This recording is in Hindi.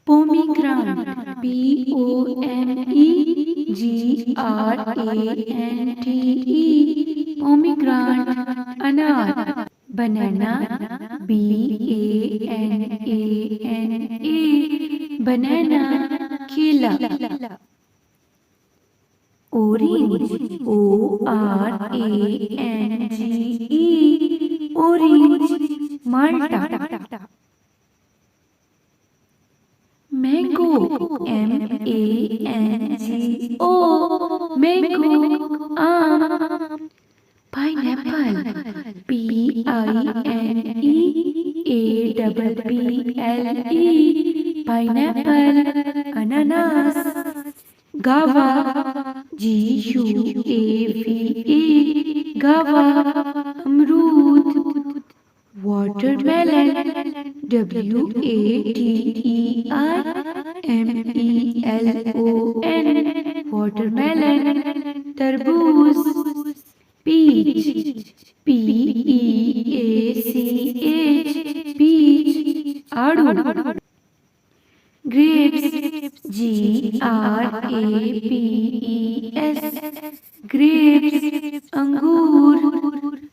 पोमीग्रांट, POMEGRANTE, पोमीग्रांट, अनार। बनाना, BANANA, बनाना, केला। ऑरेंज, ORANGE, ऑरेंज, माल्टा। मैंगो, MANGO, मैंगो, आम। पाइनएप्पल, PINEAPPLE, पाइनएप्पल, अनानास। गावा, GUAVA, गावा, अमरूद। वाटरमेलन, WATERMELON, वाटरमेलन, तरबूज। पीच, PEACH, पीच, आड़ू। ग्रेप्स, GRAPES, ग्रेप्स, अंगूर।